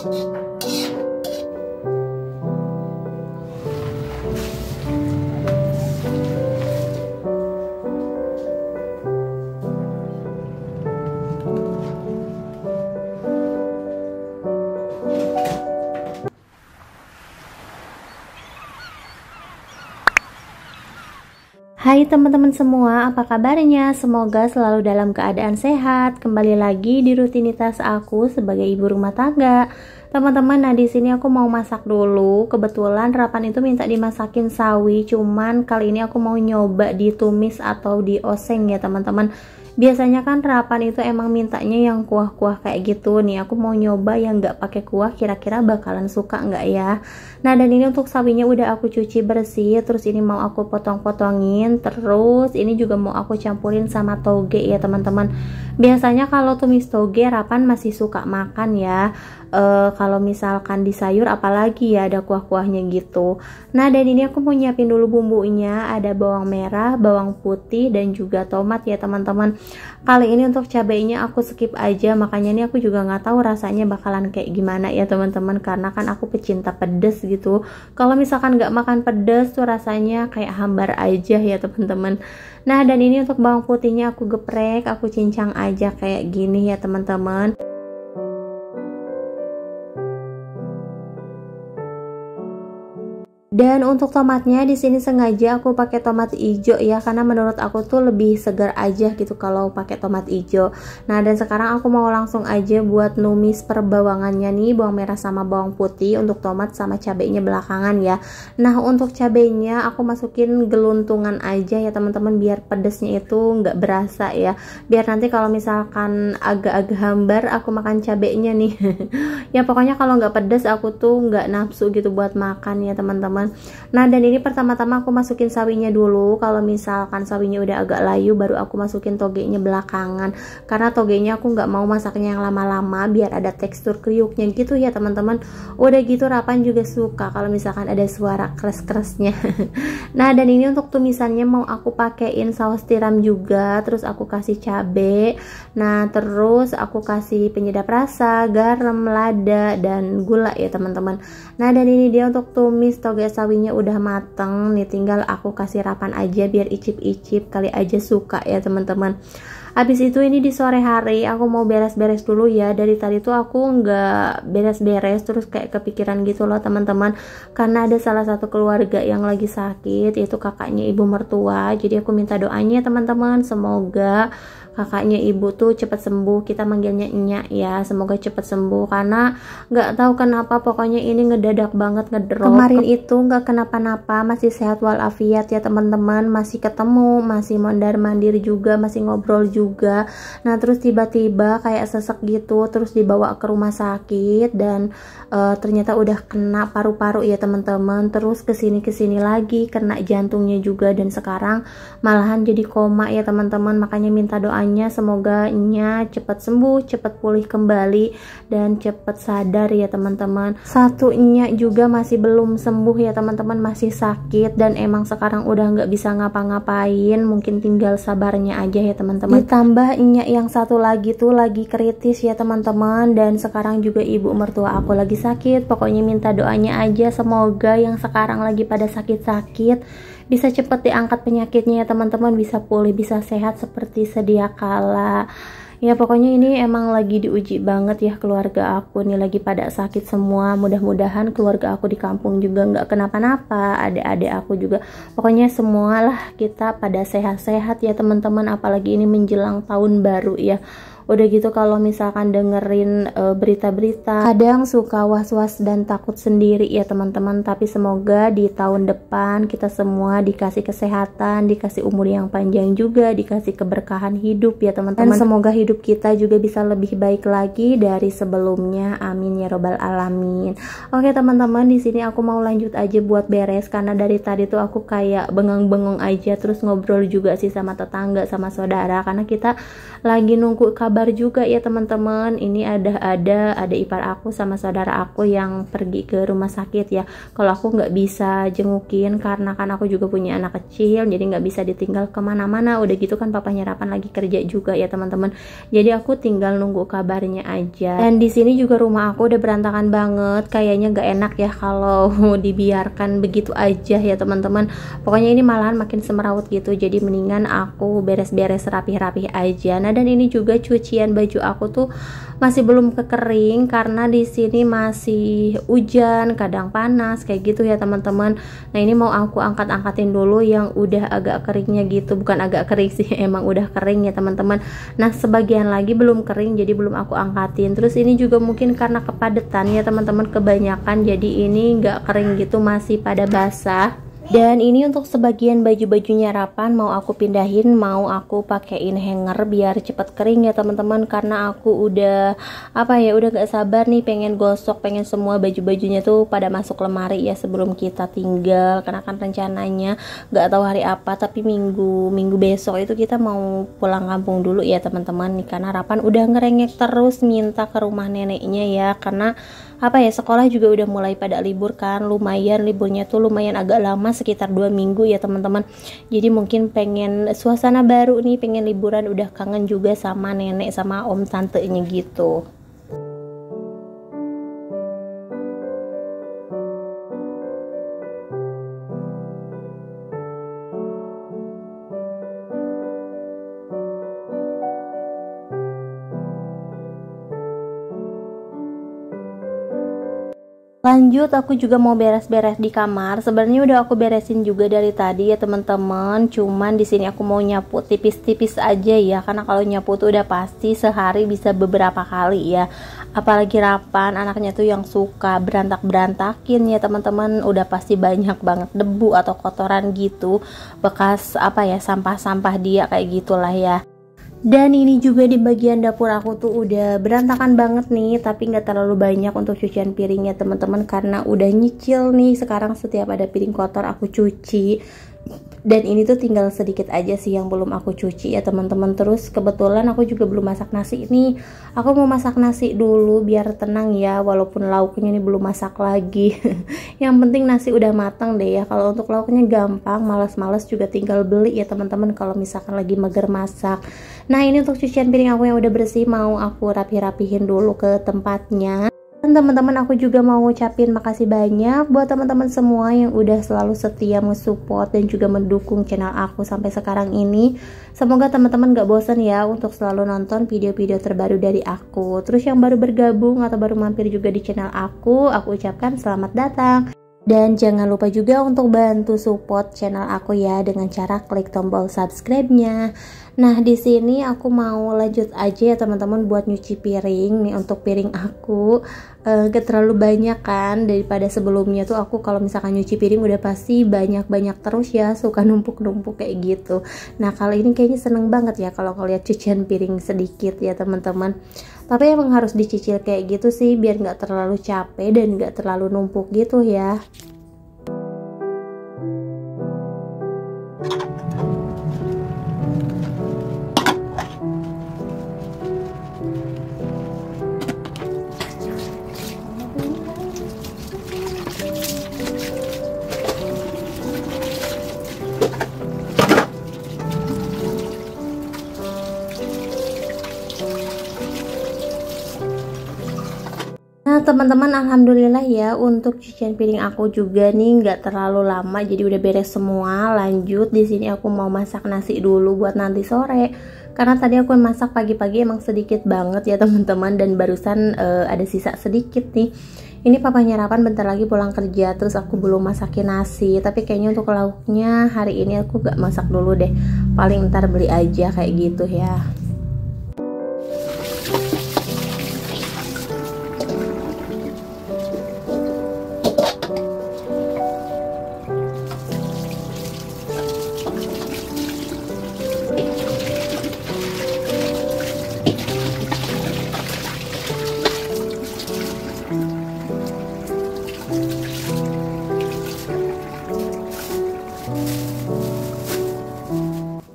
Hai teman-teman semua, apa kabarnya? Semoga selalu dalam keadaan sehat. Kembali lagi di rutinitas aku sebagai ibu rumah tangga. Teman-teman, nah di sini aku mau masak dulu. Kebetulan Rapan itu minta dimasakin sawi, cuman kali ini aku mau nyoba ditumis atau dioseng ya teman-teman. Biasanya kan Rapan itu emang mintanya yang kuah-kuah kayak gitu nih. Aku mau nyoba yang nggak pakai kuah, kira-kira bakalan suka nggak ya. Nah, dan ini untuk sawinya udah aku cuci bersih. Terus ini mau aku potong-potongin. Terus ini juga mau aku campurin sama toge ya teman-teman. Biasanya kalau tumis toge Rapan masih suka makan ya. Kalau misalkan di sayur apalagi ya ada kuah-kuahnya gitu. Nah, dan ini aku mau nyiapin dulu bumbunya. Ada bawang merah, bawang putih, dan juga tomat ya teman-teman. Kali ini untuk cabainya aku skip aja, makanya ini aku juga nggak tahu rasanya bakalan kayak gimana ya teman-teman, karena kan aku pecinta pedes gitu. Kalau misalkan nggak makan pedes tuh rasanya kayak hambar aja ya teman-teman. Nah, dan ini untuk bawang putihnya aku geprek, aku cincang aja kayak gini ya teman-teman. Dan untuk tomatnya di sini sengaja aku pakai tomat hijau ya, karena menurut aku tuh lebih segar aja gitu kalau pakai tomat hijau. Nah, dan sekarang aku mau langsung aja buat numis perbawangannya nih, bawang merah sama bawang putih, untuk tomat sama cabenya belakangan ya. Nah, untuk cabenya aku masukin geluntungan aja ya teman-teman, biar pedesnya itu nggak berasa ya. Biar nanti kalau misalkan agak-agak hambar aku makan cabenya nih. Ya pokoknya kalau nggak pedes aku tuh nggak nafsu gitu buat makan ya teman-teman. Nah, dan ini pertama-tama aku masukin sawinya dulu. Kalau misalkan sawinya udah agak layu baru aku masukin togenya belakangan, karena togenya aku nggak mau masaknya yang lama-lama biar ada tekstur kriuknya gitu ya teman-teman. Udah gitu Rapan juga suka kalau misalkan ada suara kres-kresnya. Nah, dan ini untuk tumisannya mau aku pakein saus tiram juga, terus aku kasih cabe. Nah, terus aku kasih penyedap rasa, garam, lada, dan gula ya teman-teman. Nah, dan ini dia untuk tumis toge sawinya udah mateng nih, tinggal aku kasih Rapan aja biar icip-icip, kali aja suka ya teman-teman. Habis itu ini di sore hari aku mau beres-beres dulu ya. Dari tadi tuh aku nggak beres-beres, terus kayak kepikiran gitu loh teman-teman, karena ada salah satu keluarga yang lagi sakit, yaitu kakaknya ibu mertua. Jadi aku minta doanya teman-teman, semoga kakaknya ibu tuh cepat sembuh. Kita manggilnya Nyak ya, semoga cepat sembuh, karena nggak tahu kenapa pokoknya ini ngedadak banget ngedrop. Kemarin itu nggak kenapa-napa, masih sehat walafiat ya teman-teman, masih ketemu, masih mondar-mandir juga, masih ngobrol juga. Nah, terus tiba-tiba kayak sesek gitu, terus dibawa ke rumah sakit, dan ternyata udah kena paru-paru ya teman-teman. Terus kesini lagi kena jantungnya juga, dan sekarang malahan jadi koma ya teman-teman. Makanya minta doa semoga Nya cepat sembuh, cepat pulih kembali, dan cepat sadar ya teman-teman. Satu Nya juga masih belum sembuh ya teman-teman, masih sakit, dan emang sekarang udah nggak bisa ngapa-ngapain, mungkin tinggal sabarnya aja ya teman-teman. Ditambah Nya yang satu lagi tuh lagi kritis ya teman-teman, dan sekarang juga ibu mertua aku lagi sakit. Pokoknya minta doanya aja, semoga yang sekarang lagi pada sakit-sakit bisa cepat diangkat penyakitnya ya teman-teman, bisa pulih, bisa sehat seperti sedia kala. Ya pokoknya ini emang lagi diuji banget ya keluarga aku nih, lagi pada sakit semua. Mudah-mudahan keluarga aku di kampung juga nggak kenapa-napa, adik-adik aku juga. Pokoknya semualah kita pada sehat-sehat ya teman-teman, apalagi ini menjelang tahun baru ya. Udah gitu kalau misalkan dengerin berita-berita kadang suka was-was dan takut sendiri ya teman-teman, tapi semoga di tahun depan kita semua dikasih kesehatan, dikasih umur yang panjang juga, dikasih keberkahan hidup ya teman-teman, dan semoga hidup kita juga bisa lebih baik lagi dari sebelumnya, amin ya robbal alamin. Oke teman-teman, di sini aku mau lanjut aja buat beres, karena dari tadi tuh aku kayak bengang-bengong aja, terus ngobrol juga sih sama tetangga, sama saudara, karena kita lagi nunggu kabar kabar juga ya teman-teman. Ini ada ipar aku sama saudara aku yang pergi ke rumah sakit ya. Kalau aku nggak bisa jengukin karena kan aku juga punya anak kecil, jadi nggak bisa ditinggal kemana-mana. Udah gitu kan papanya Rapan lagi kerja juga ya teman-teman. Jadi aku tinggal nunggu kabarnya aja. Dan di sini juga rumah aku udah berantakan banget. Kayaknya nggak enak ya kalau dibiarkan begitu aja ya teman-teman. Pokoknya ini malahan makin semerawut gitu. Jadi mendingan aku beres-beres rapih-rapih aja. Nah, dan ini juga cucian baju aku tuh masih belum kekering karena di sini masih hujan, kadang panas kayak gitu ya teman-teman. Nah, ini mau aku angkat-angkatin dulu yang udah agak keringnya gitu. Bukan agak kering sih, emang udah kering ya teman-teman. Nah, sebagian lagi belum kering jadi belum aku angkatin. Terus ini juga mungkin karena kepadatan ya teman-teman, kebanyakan jadi ini nggak kering gitu, masih pada basah. Dan ini untuk sebagian baju-bajunya Rapan mau aku pindahin, mau aku pakein hanger biar cepet kering ya teman-teman, karena aku udah udah gak sabar nih pengen gosok, pengen semua baju-bajunya tuh pada masuk lemari ya sebelum kita tinggal. Karena kan rencananya gak tahu hari apa, tapi minggu besok itu kita mau pulang kampung dulu ya teman-teman nih, karena Rapan udah ngerengek terus minta ke rumah neneknya ya, karena sekolah juga udah mulai pada libur kan, lumayan liburnya tuh lumayan agak lama, sekitar 2 minggu ya teman-teman. Jadi mungkin pengen suasana baru nih, pengen liburan, udah kangen juga sama nenek sama om tantenya gitu. Lanjut, aku juga mau beres-beres di kamar. Sebenarnya udah aku beresin juga dari tadi ya teman-teman. Cuman di sini aku mau nyapu tipis-tipis aja ya, karena kalau nyapu tuh udah pasti sehari bisa beberapa kali ya. Apalagi Rapan, anaknya tuh yang suka berantak-berantakin ya teman-teman. Udah pasti banyak banget debu atau kotoran gitu, bekas sampah-sampah dia kayak gitulah ya. Dan ini juga di bagian dapur aku tuh udah berantakan banget nih, tapi nggak terlalu banyak untuk cucian piringnya teman-teman, karena udah nyicil nih. Sekarang setiap ada piring kotor aku cuci. Dan ini tuh tinggal sedikit aja sih yang belum aku cuci ya teman-teman. Terus kebetulan aku juga belum masak nasi nih. Aku mau masak nasi dulu biar tenang ya, walaupun lauknya ini belum masak lagi. Yang penting nasi udah matang deh ya. Kalau untuk lauknya gampang, males-males juga tinggal beli ya teman-teman kalau misalkan lagi mager masak. Nah, ini untuk cucian piring aku yang udah bersih, mau aku rapi-rapihin dulu ke tempatnya. Dan teman-teman, aku juga mau ngucapin makasih banyak buat teman-teman semua yang udah selalu setia mensupport dan juga mendukung channel aku sampai sekarang ini. Semoga teman-teman gak bosan ya untuk selalu nonton video-video terbaru dari aku. Terus yang baru bergabung atau baru mampir juga di channel aku ucapkan selamat datang. Dan jangan lupa juga untuk bantu support channel aku ya dengan cara klik tombol subscribe-nya. Nah, di sini aku mau lanjut aja ya teman-teman buat nyuci piring nih. Untuk piring aku gak terlalu banyak kan, daripada sebelumnya tuh aku kalau misalkan nyuci piring udah pasti banyak-banyak terus ya, suka numpuk-numpuk kayak gitu. Nah, kali ini kayaknya seneng banget ya kalau ngeliat cucian piring sedikit ya teman-teman. Tapi emang harus dicicil kayak gitu sih biar nggak terlalu capek dan nggak terlalu numpuk gitu ya. Nah teman-teman, alhamdulillah ya untuk cucian piring aku juga nih nggak terlalu lama, jadi udah beres semua. Lanjut, di sini aku mau masak nasi dulu buat nanti sore, karena tadi aku masak pagi-pagi emang sedikit banget ya teman-teman, dan barusan ada sisa sedikit nih. Ini papanya Rapan bentar lagi pulang kerja, terus aku belum masakin nasi. Tapi kayaknya untuk lauknya hari ini aku gak masak dulu deh, paling ntar beli aja kayak gitu ya.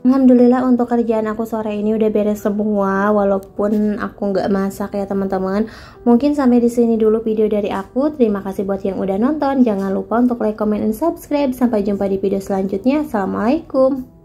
Alhamdulillah untuk kerjaan aku sore ini udah beres semua, walaupun aku nggak masak ya teman-teman. Mungkin sampai di sini dulu video dari aku. Terima kasih buat yang udah nonton. Jangan lupa untuk like, comment, and subscribe. Sampai jumpa di video selanjutnya. Assalamualaikum.